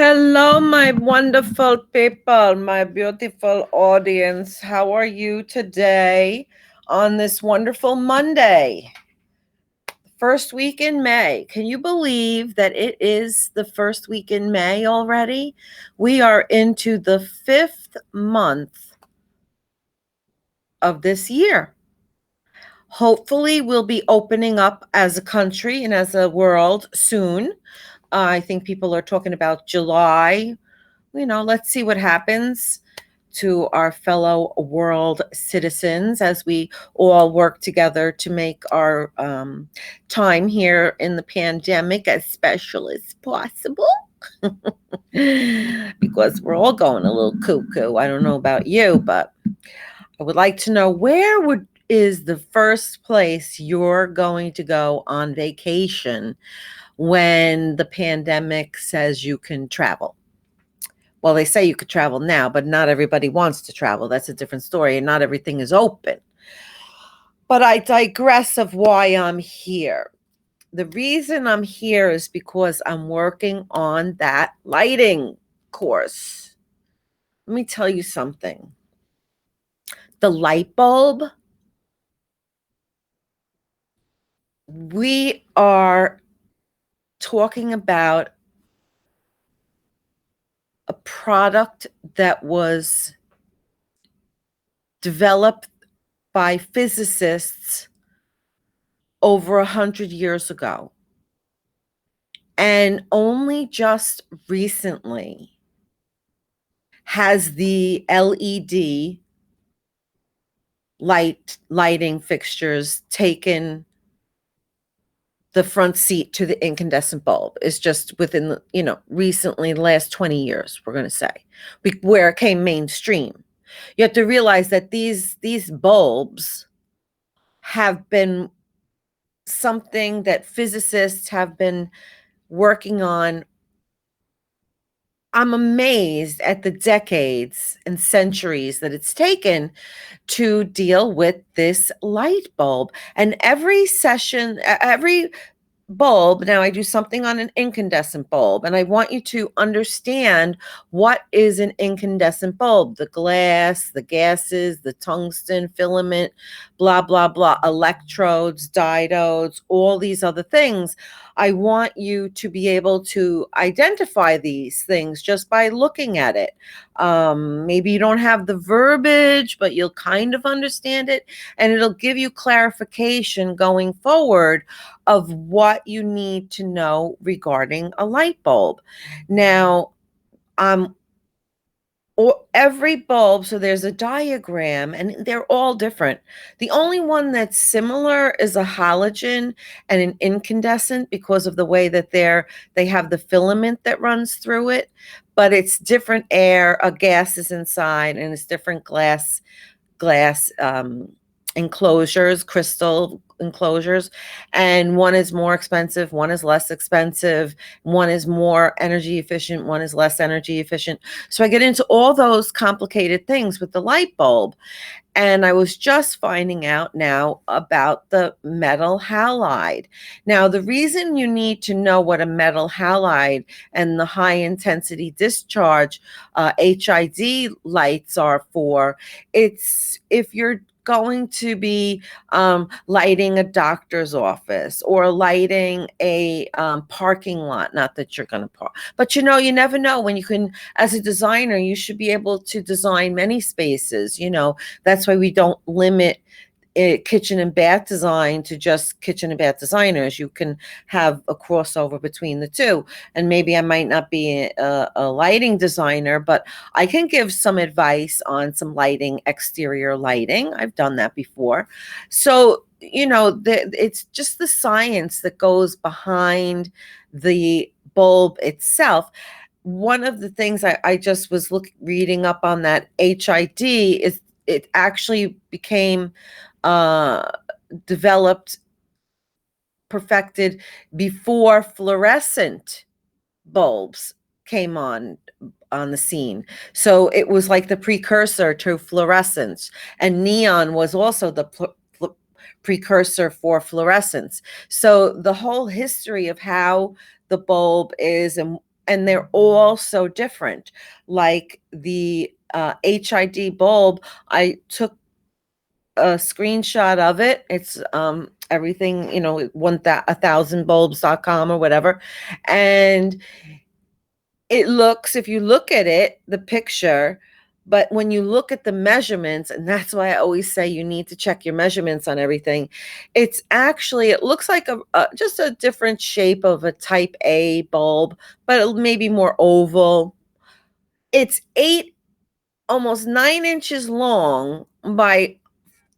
Hello, my wonderful people, my beautiful audience. How are you today on this wonderful Monday? First week in May. Can you believe that it is the first week in May already? We are into the fifth month of this year. Hopefully, we'll be opening up as a country and as a world soon. I think people are talking about July. Let's see what happens to our fellow world citizens as we all work together to make our time here in the pandemic as special as possible. Because we're all going a little cuckoo. I don't know about you, but I would like to know is the first place you're going to go on vacation when the pandemic says you can travel? Well, they say you could travel now, but not everybody wants to travel. That's a different story, and not everything is open. But I digress of why I'm here. The reason I'm here is because I'm working on that lighting course. Let me tell you something. The light bulb, we are talking about a product that was developed by physicists over 100 years ago. And only just recently has the LED lighting fixtures taken the front seat to the incandescent bulb. It's just within recently the last 20 years, we're going to say, where it came mainstream. You have to realize that these bulbs have been something that physicists have been working on. I'm amazed at the decades and centuries that it's taken to deal with this light bulb. And every session, every bulb, now I do something on an incandescent bulb, and I want you to understand what is an incandescent bulb: the glass, the gases, the tungsten filament, blah blah blah, electrodes, diodes, all these other things. I want you to be able to identify these things just by looking at it. Maybe you don't have the verbiage, but you'll kind of understand it, and it'll give you clarification going forward of what you need to know regarding a light bulb. Now, every bulb, so there's a diagram, and they're all different. The only one that's similar is a halogen and an incandescent, because of the way that they have the filament that runs through it, but it's different air, a gas is inside, and it's different glass enclosures, crystal enclosures, and one is more expensive, one is less expensive, one is more energy efficient, one is less energy efficient. So I get into all those complicated things with the light bulb. And I was just finding out now about the metal halide. Now, the reason you need to know what a metal halide and the high intensity discharge HID lights are for, it's if you're going to be lighting a doctor's office or lighting a parking lot. Not that you're going to park, but you never know. When you can, as a designer, you should be able to design many spaces. That's why we don't limit kitchen and bath design to just kitchen and bath designers. You can have a crossover between the two. And maybe I might not be a lighting designer, but I can give some advice on some lighting, exterior lighting. I've done that before. So, it's just the science that goes behind the bulb itself. One of the things I just was reading up on that HID is it actually became developed, perfected before fluorescent bulbs came on the scene. So it was like the precursor to fluorescence, and neon was also the precursor for fluorescence. So the whole history of how the bulb is and and they're all so different. Like the HID bulb, I took a screenshot of it. It's everything, 1000bulbs.com or whatever. And it looks, if you look at it, the picture, but when you look at the measurements, and that's why I always say you need to check your measurements on everything, it's actually, it looks like just a different shape of a type A bulb, but maybe more oval. It's almost 9 inches long by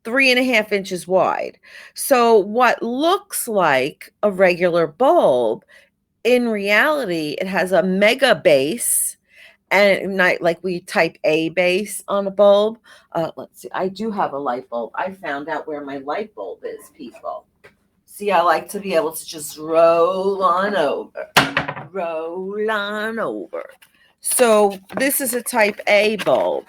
3.5 inches wide. So what looks like a regular bulb, in reality, it has a mega base, and not like we type A base on a bulb. Let's see. I do have a light bulb. I found out where my light bulb is, people. See, I like to be able to just roll on over. Roll on over. So this is a type A bulb.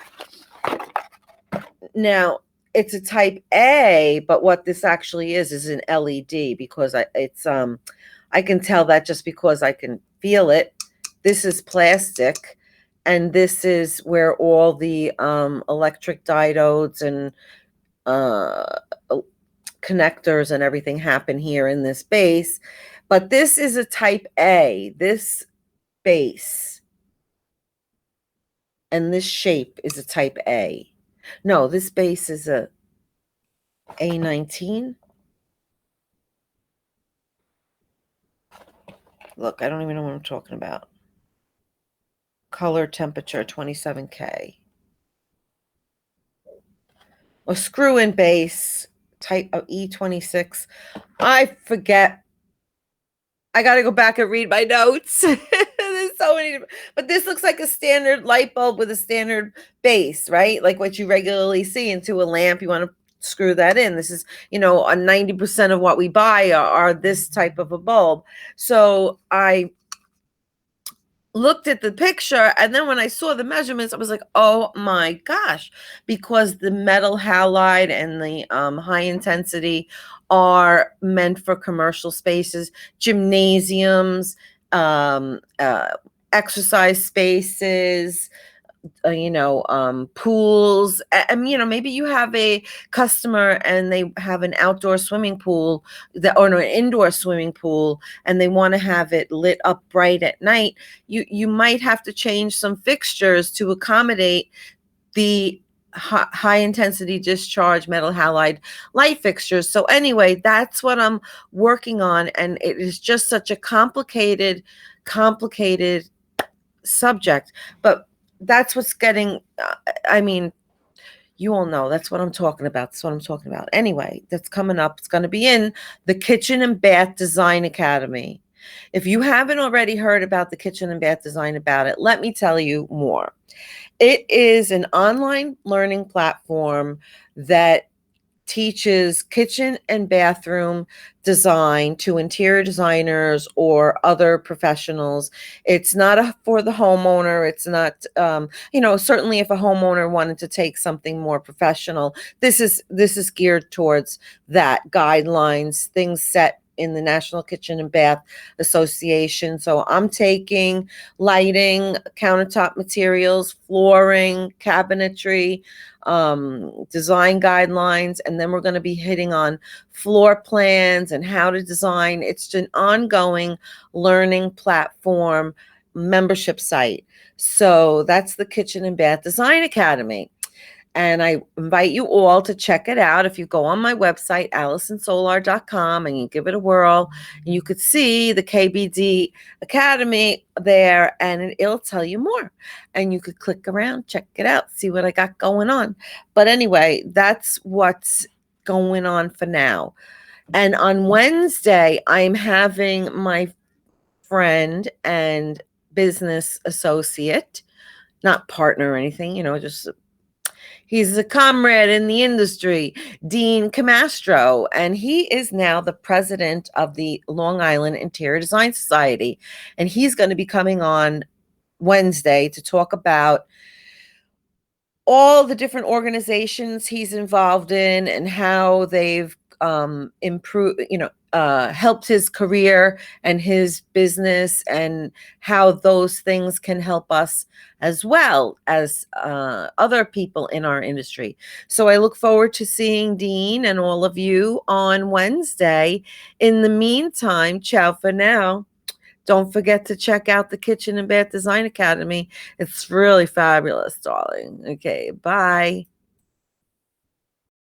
Now, it's a type A, but what this actually is an LED, because I can tell that just because I can feel it. This is plastic, and this is where all the electric diodes and uh, connectors and everything happen here in this base. But this is a type A. This base and this shape is a type A. No, this base is a A19. Look, I don't even know what I'm talking about. Color temperature 27K. A screw-in base type of E26. I forget. I got to go back and read my notes. There's so many, but this looks like a standard light bulb with a standard base, right? Like what you regularly see into a lamp. You want to screw that in. This is, a 90% of what we buy are this type of a bulb. So I looked at the picture, and then when I saw the measurements, I was like, oh my gosh, because the metal halide and the high intensity are meant for commercial spaces, gymnasiums, exercise spaces, pools. And, maybe you have a customer and they have an outdoor swimming pool or an indoor swimming pool, and they want to have it lit up bright at night. You might have to change some fixtures to accommodate the high intensity discharge metal halide light fixtures. So anyway, that's what I'm working on. And it is just such a complicated subject, but that's what's getting, you all know that's what I'm talking about. That's what I'm talking about. Anyway, that's coming up. It's going to be in the Kitchen and Bath Design Academy. If you haven't already heard about the Kitchen and Bath Design about it, let me tell you more. It is an online learning platform that teaches kitchen and bathroom design to interior designers or other professionals. It's not for the homeowner. It's not, certainly if a homeowner wanted to take something more professional, this is geared towards that, guidelines, things set in the National Kitchen and Bath Association. So I'm taking lighting, countertop materials, flooring, cabinetry, design guidelines, and then we're going to be hitting on floor plans and how to design. It's an ongoing learning platform membership site. So that's the Kitchen and Bath Design Academy. And I invite you all to check it out. If you go on my website, AlisonSolar.com, and you give it a whirl, and you could see the KBD Academy there, and it'll tell you more. And you could click around, check it out, see what I got going on. But anyway, that's what's going on for now. And on Wednesday, I'm having my friend and business associate, not partner or anything, just he's a comrade in the industry, Dean Camastro, and he is now the president of the Long Island Interior Design Society. And he's going to be coming on Wednesday to talk about all the different organizations he's involved in and how they've improved, helped his career and his business, and how those things can help us as well as other people in our industry. So I look forward to seeing Dean and all of you on Wednesday. In the meantime, ciao for now. Don't forget to check out the Kitchen and Bath Design Academy. It's really fabulous, darling. Okay, bye.